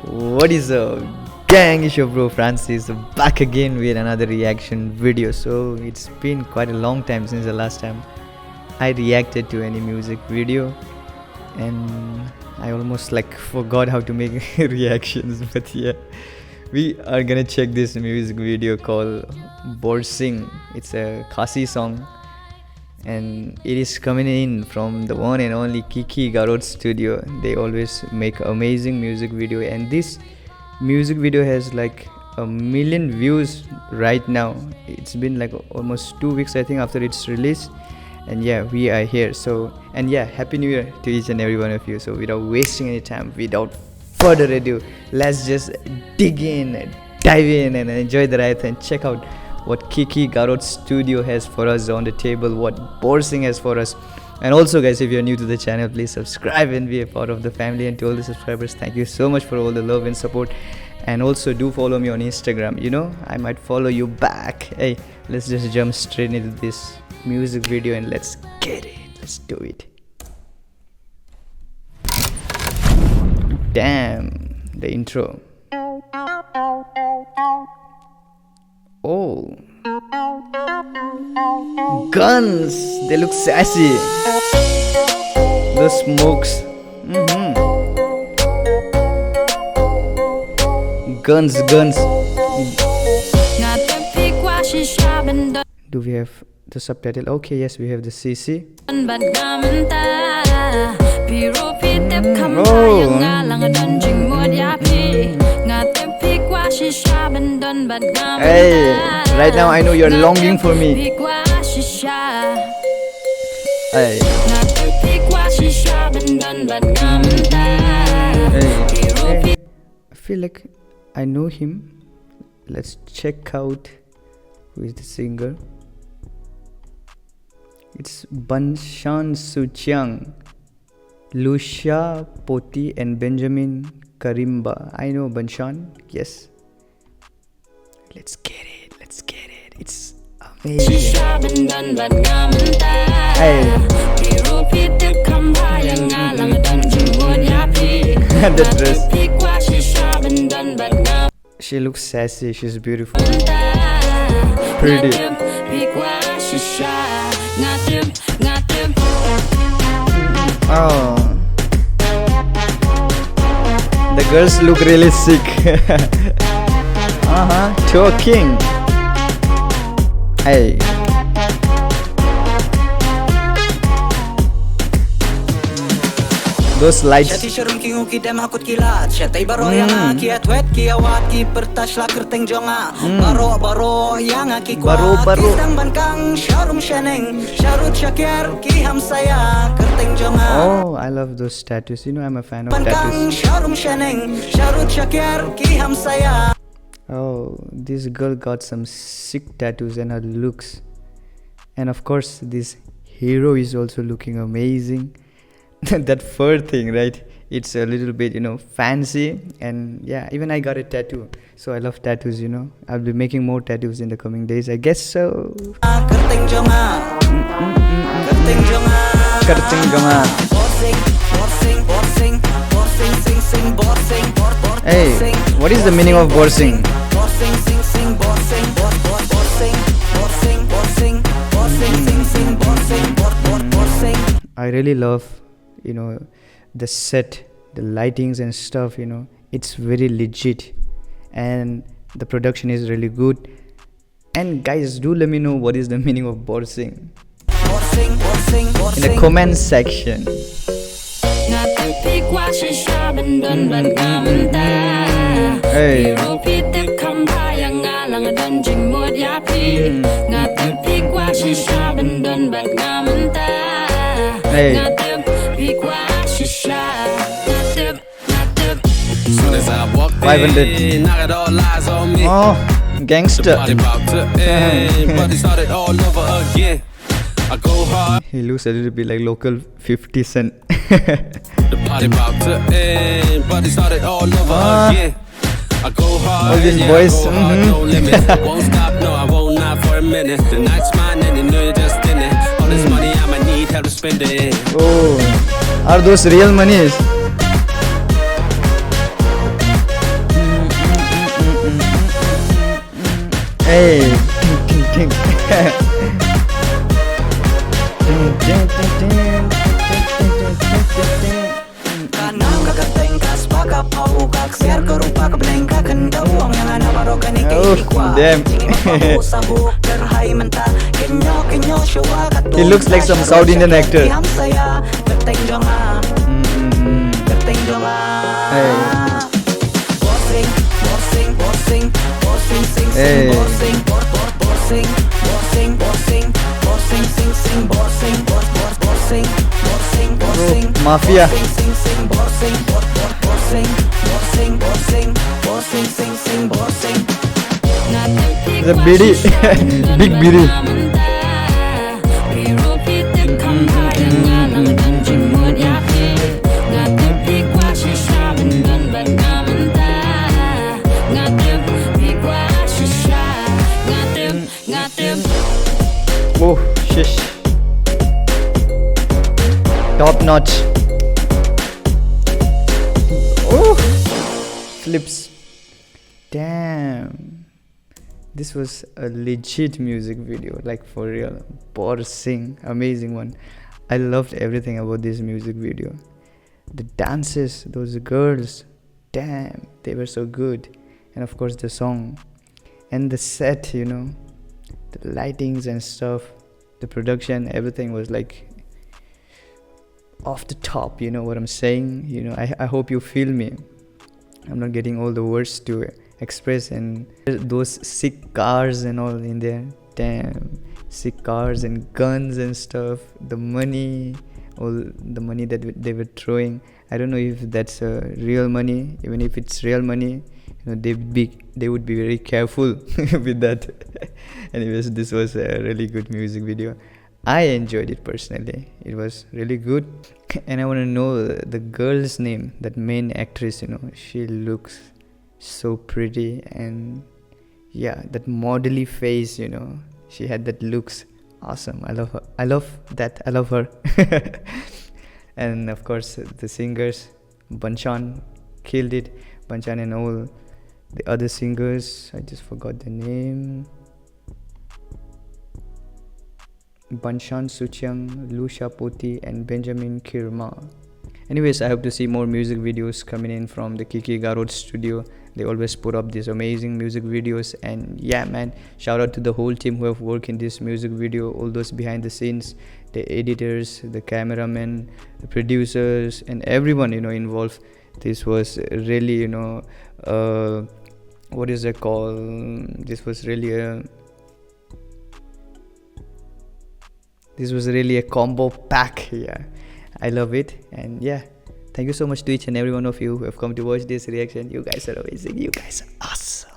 What is up, gang? It's your bro Francis back again with another reaction video. So it's been quite a long time since the last time I reacted to any music video, and I almost forgot how to make reactions. But yeah, we are gonna check this music video called BORSING. It's a Khasi song, and it is coming in from the one and only Kiki Garot studio. They always make amazing music video, and this music video has like a million views right now. It's been like almost 2 weeks I think after its release, and yeah, we are here. So, and yeah, happy new year to each and every one of you. So without wasting any time, without further ado, let's just dig in, dive in, and enjoy the ride and check out what Kiki Garot studio has for us on the table, what BORSING has for us. And also guys, if you're new to the channel, please subscribe and be a part of the family. And to all the subscribers, thank you so much for all the love and support. And also do follow me on Instagram, you know, I might follow you back. Hey, let's just jump straight into this music video and let's get it. Let's do it. Damn, the intro. Oh, guns, they look sassy. The smokes. Guns. Do we have the subtitle? Okay, yes, we have the CC. Hey, right now I know you're longing for me. Hey. Hey. I feel like I know him. Let's check out who is the singer. It's Banshan Suchiang, Lucia Poti, and Benjamin Karimba. I know Banshan, yes. Let's get it. It's amazing. Hey. The dress. She looks sassy, she's beautiful. Pretty. Oh. The girls look really sick. Talking. Hey. Those lights. Oh, I love those tattoos. You know, I'm a fan of tattoos. Oh, this girl got some sick tattoos and her looks. And of course, this hero is also looking amazing. That fur thing, right? It's a little bit, you know, fancy. And yeah, even I got a tattoo. So I love tattoos, you know. I'll be making more tattoos in the coming days, I guess so. Hey, what is the meaning of BORSING? I really love, you know, the set, the lightings and stuff, you know. It's very legit and the production is really good. And guys, do let me know what is the meaning of BORSING in the comment section. Hey. Hey. 500. Oh, gangster. He looks a little bit like local 50 Cent. All these boys. Oh, are those real monies? Hey. Ting, ting, ting. Oh, damn. He looks like some South Indian actor. Hey. Mafia. The bidi, big bidi. Oh, shish. Top notch. Oh, flips. Damn. This was a legit music video, like for real. BORSIng, amazing one. I loved everything about this music video. The dances, those girls, damn, they were so good. And of course the song and the set, you know, the lightings and stuff, the production, everything was like off the top, you know what I'm saying? You know, I hope you feel me. I'm not getting all the words to express, and those sick cars and all in there. Damn, sick cars and guns and stuff. The money, all the money that they were throwing. I don't know if that's real money. Even if it's real money, you know, they would be very careful with that. Anyways, this was a really good music video. I enjoyed it personally. It was really good. And I want to know the girl's name, that main actress, you know. She looks so pretty, and yeah, that modelly face, you know. She had that looks awesome. I love her. I love that. I love her. And of course the singers, Banchan killed it. Banchan and all the other singers, I just forgot the name. Banshan Suchang, Lusha Poti, and Benjamin Kirma. Anyways, I hope to see more music videos coming in from the Kiki Garod studio. They always put up these amazing music videos, and yeah man, shout out to the whole team who have worked in this music video, all those behind the scenes, the editors, the cameramen, the producers, and everyone, you know, involved. This was really, you know, what is it called? This was really a combo pack. Yeah, I love it. And yeah, thank you so much to each and every one of you who have come to watch this reaction. You guys are amazing. You guys are awesome.